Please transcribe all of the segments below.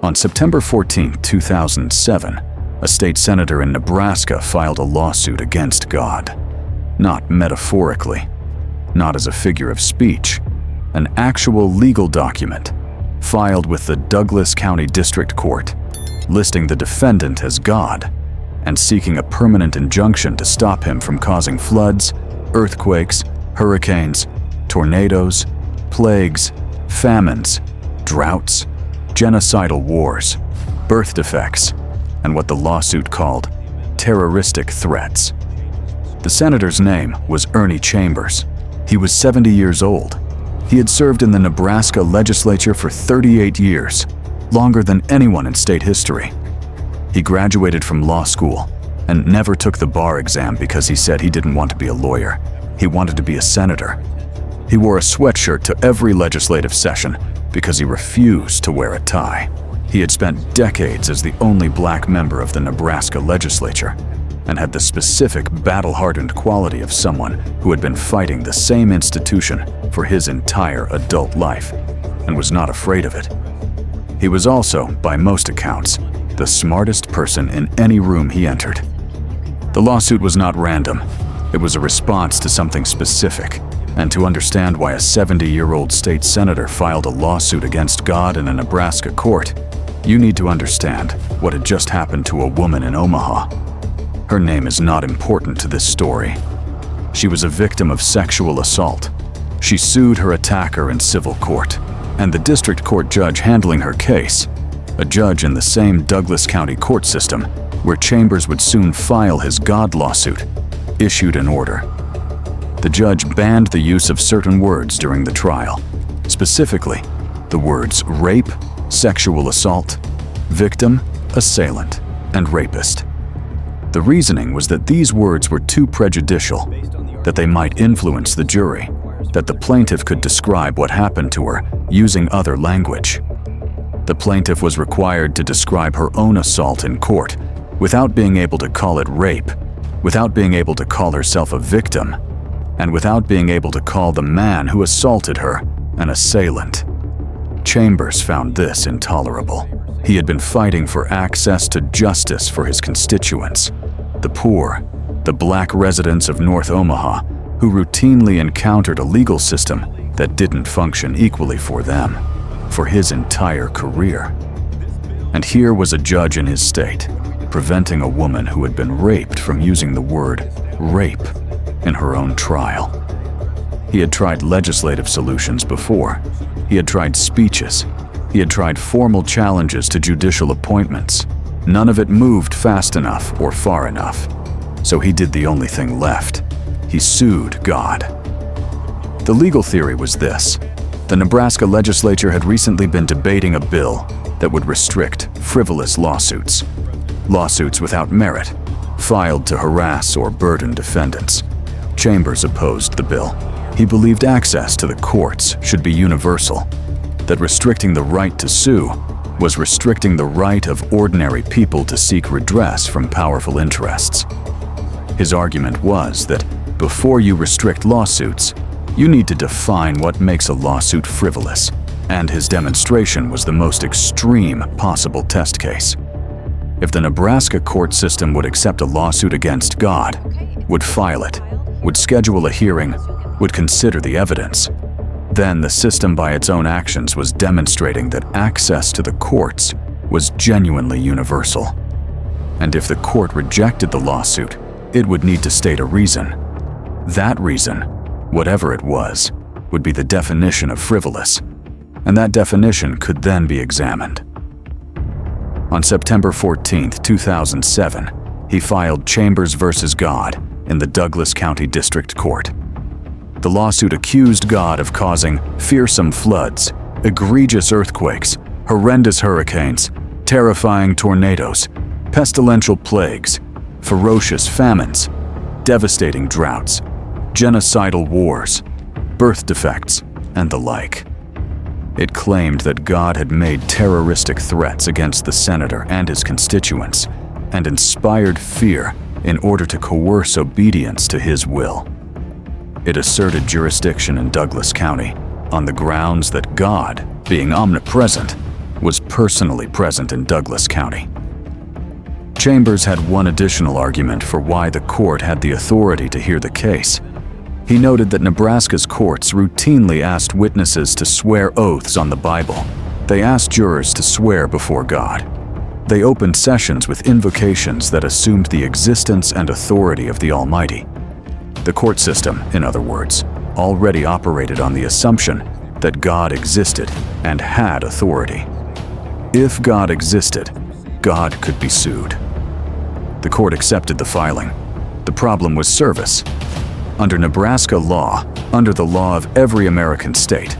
On September 14, 2007, a state senator in Nebraska filed a lawsuit against God. Not metaphorically, not as a figure of speech, an actual legal document filed with the Douglas County District Court, listing the defendant as God and seeking a permanent injunction to stop him from causing floods, earthquakes, hurricanes, tornadoes, plagues, famines, droughts, genocidal wars, birth defects, and what the lawsuit called terroristic threats. The senator's name was Ernie Chambers. He was 70 years old. He had served in the Nebraska legislature for 38 years, longer than anyone in state history. He graduated from law school and never took the bar exam because he said he didn't want to be a lawyer. He wanted to be a senator. He wore a sweatshirt to every legislative session because he refused to wear a tie. He had spent decades as the only black member of the Nebraska legislature and had the specific battle-hardened quality of someone who had been fighting the same institution for his entire adult life and was not afraid of it. He was also, by most accounts, the smartest person in any room he entered. The lawsuit was not random. It was a response to something specific, and to understand why a 70-year-old state senator filed a lawsuit against God in a Nebraska court, you need to understand what had just happened to a woman in Omaha. Her name is not important to this story. She was a victim of sexual assault. She sued her attacker in civil court, and the district court judge handling her case, a judge in the same Douglas County court system where Chambers would soon file his God lawsuit, issued an order. The judge banned the use of certain words during the trial, specifically the words rape, sexual assault, victim, assailant, and rapist. The reasoning was that these words were too prejudicial, that they might influence the jury, that the plaintiff could describe what happened to her using other language. The plaintiff was required to describe her own assault in court without being able to call it rape, without being able to call herself a victim, and without being able to call the man who assaulted her an assailant. Chambers found this intolerable. He had been fighting for access to justice for his constituents, the poor, the black residents of North Omaha, who routinely encountered a legal system that didn't function equally for them, for his entire career. And here was a judge in his state, preventing a woman who had been raped from using the word rape in her own trial. He had tried legislative solutions before. He had tried speeches. He had tried formal challenges to judicial appointments. None of it moved fast enough or far enough. So he did the only thing left. He sued God. The legal theory was this. The Nebraska legislature had recently been debating a bill that would restrict frivolous lawsuits. Lawsuits without merit, filed to harass or burden defendants. Chambers opposed the bill. He believed access to the courts should be universal, that restricting the right to sue was restricting the right of ordinary people to seek redress from powerful interests. His argument was that before you restrict lawsuits, you need to define what makes a lawsuit frivolous, and his demonstration was the most extreme possible test case. If the Nebraska court system would accept a lawsuit against God, would file it, would schedule a hearing, would consider the evidence, then the system by its own actions was demonstrating that access to the courts was genuinely universal. And if the court rejected the lawsuit, it would need to state a reason. That reason, whatever it was, would be the definition of frivolous, and that definition could then be examined. On September 14, 2007, he filed Chambers v. God in the Douglas County District Court. The lawsuit accused God of causing fearsome floods, egregious earthquakes, horrendous hurricanes, terrifying tornadoes, pestilential plagues, ferocious famines, devastating droughts, genocidal wars, birth defects, and the like. It claimed that God had made terroristic threats against the senator and his constituents and inspired fear in order to coerce obedience to his will. It asserted jurisdiction in Douglas County on the grounds that God, being omnipresent, was personally present in Douglas County. Chambers had one additional argument for why the court had the authority to hear the case. He noted that Nebraska's courts routinely asked witnesses to swear oaths on the Bible. They asked jurors to swear before God. They opened sessions with invocations that assumed the existence and authority of the Almighty. The court system, in other words, already operated on the assumption that God existed and had authority. If God existed, God could be sued. The court accepted the filing. The problem was service. Under Nebraska law, under the law of every American state,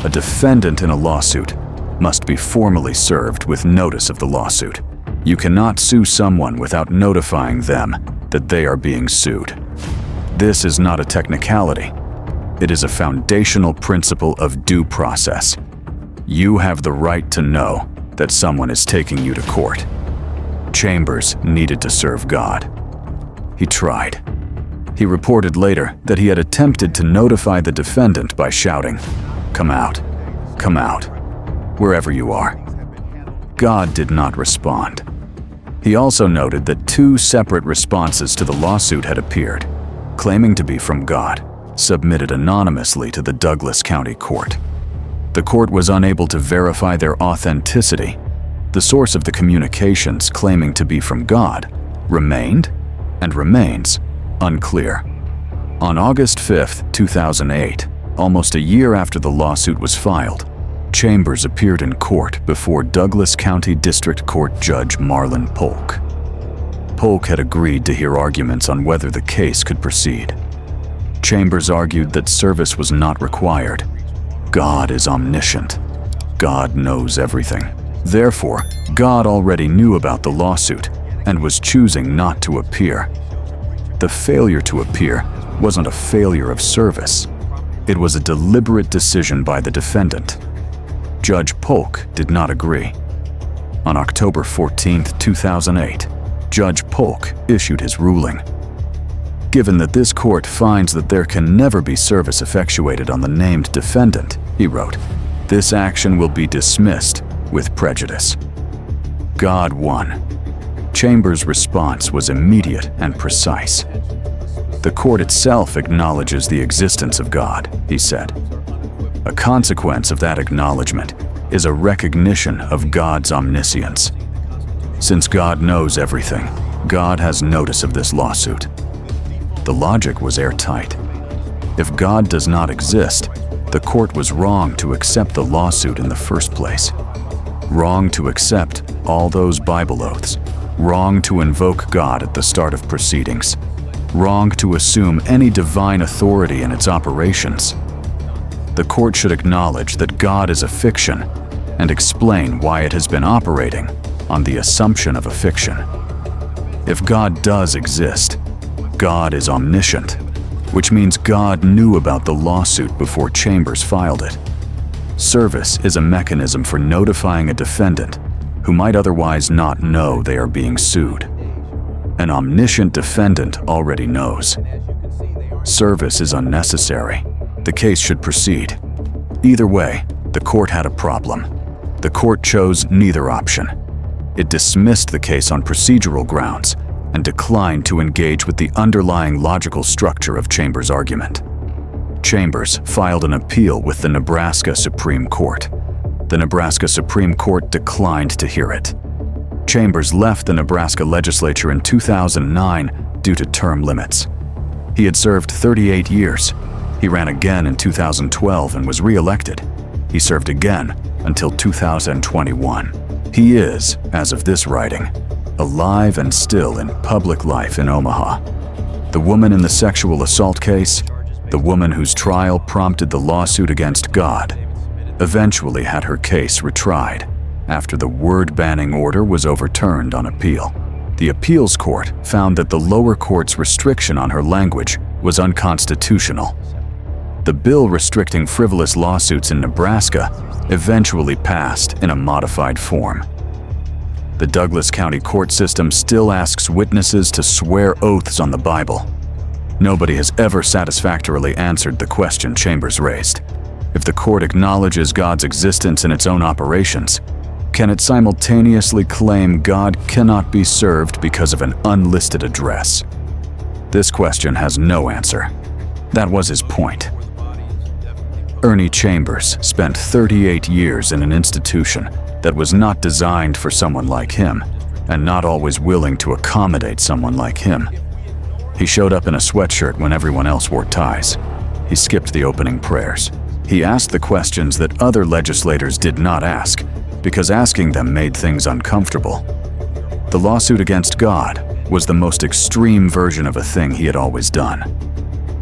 a defendant in a lawsuit must be formally served with notice of the lawsuit. You cannot sue someone without notifying them that they are being sued. This is not a technicality. It is a foundational principle of due process. You have the right to know that someone is taking you to court. Chambers needed to serve God. He tried. He reported later that he had attempted to notify the defendant by shouting, come out, wherever you are." God did not respond. He also noted that 2 separate responses to the lawsuit had appeared, claiming to be from God, submitted anonymously to the Douglas County Court. The court was unable to verify their authenticity. The source of the communications claiming to be from God remained and remains unclear. On August 5, 2008, almost a year after the lawsuit was filed, Chambers appeared in court before Douglas County District Court Judge Marlon Polk. Polk had agreed to hear arguments on whether the case could proceed. Chambers argued that service was not required. God is omniscient. God knows everything. Therefore, God already knew about the lawsuit and was choosing not to appear. The failure to appear wasn't a failure of service. It was a deliberate decision by the defendant. Judge Polk did not agree. On October 14, 2008, Judge Polk issued his ruling. Given that this court finds that there can never be service effectuated on the named defendant, he wrote, this action will be dismissed with prejudice. God won. Chambers' response was immediate and precise. The court itself acknowledges the existence of God, he said. A consequence of that acknowledgement is a recognition of God's omniscience. Since God knows everything, God has notice of this lawsuit. The logic was airtight. If God does not exist, the court was wrong to accept the lawsuit in the first place. Wrong to accept all those Bible oaths. Wrong to invoke God at the start of proceedings. Wrong to assume any divine authority in its operations. The court should acknowledge that God is a fiction and explain why it has been operating on the assumption of a fiction. If God does exist, God is omniscient, which means God knew about the lawsuit before Chambers filed it. Service is a mechanism for notifying a defendant who might otherwise not know they are being sued. An omniscient defendant already knows. Service is unnecessary. The case should proceed. Either way, the court had a problem. The court chose neither option. It dismissed the case on procedural grounds and declined to engage with the underlying logical structure of Chambers' argument. Chambers filed an appeal with the Nebraska Supreme Court. The Nebraska Supreme Court declined to hear it. Chambers left the Nebraska legislature in 2009 due to term limits. He had served 38 years. He ran again in 2012 and was re-elected. He served again until 2021. He is, as of this writing, alive and still in public life in Omaha. The woman in the sexual assault case, the woman whose trial prompted the lawsuit against God, eventually had her case retried after the word-banning order was overturned on appeal. The appeals court found that the lower court's restriction on her language was unconstitutional. The bill restricting frivolous lawsuits in Nebraska eventually passed in a modified form. The Douglas County court system still asks witnesses to swear oaths on the Bible. Nobody has ever satisfactorily answered the question Chambers raised. If the court acknowledges God's existence in its own operations, can it simultaneously claim God cannot be served because of an unlisted address? This question has no answer. That was his point. Ernie Chambers spent 38 years in an institution that was not designed for someone like him, and not always willing to accommodate someone like him. He showed up in a sweatshirt when everyone else wore ties. He skipped the opening prayers. He asked the questions that other legislators did not ask, because asking them made things uncomfortable. The lawsuit against God was the most extreme version of a thing he had always done.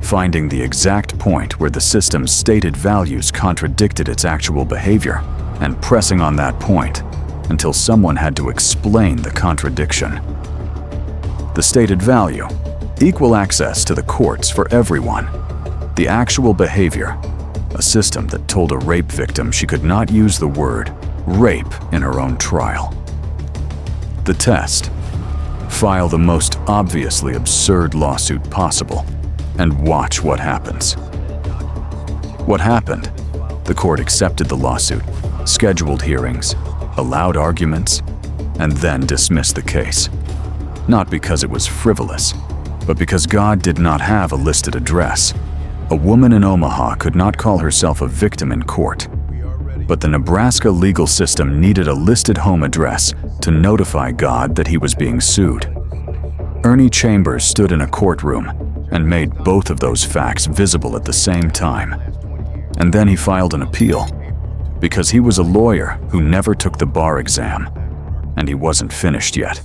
Finding the exact point where the system's stated values contradicted its actual behavior, and pressing on that point until someone had to explain the contradiction. The stated value: equal access to the courts for everyone. The actual behavior: a system that told a rape victim she could not use the word rape in her own trial. The test: file the most obviously absurd lawsuit possible and watch what happens. What happened? The court accepted the lawsuit, scheduled hearings, allowed arguments, and then dismissed the case. Not because it was frivolous, but because God did not have a listed address. A woman in Omaha could not call herself a victim in court, but the Nebraska legal system needed a listed home address to notify God that he was being sued. Ernie Chambers stood in a courtroom and made both of those facts visible at the same time. And then he filed an appeal, because he was a lawyer who never took the bar exam, and he wasn't finished yet.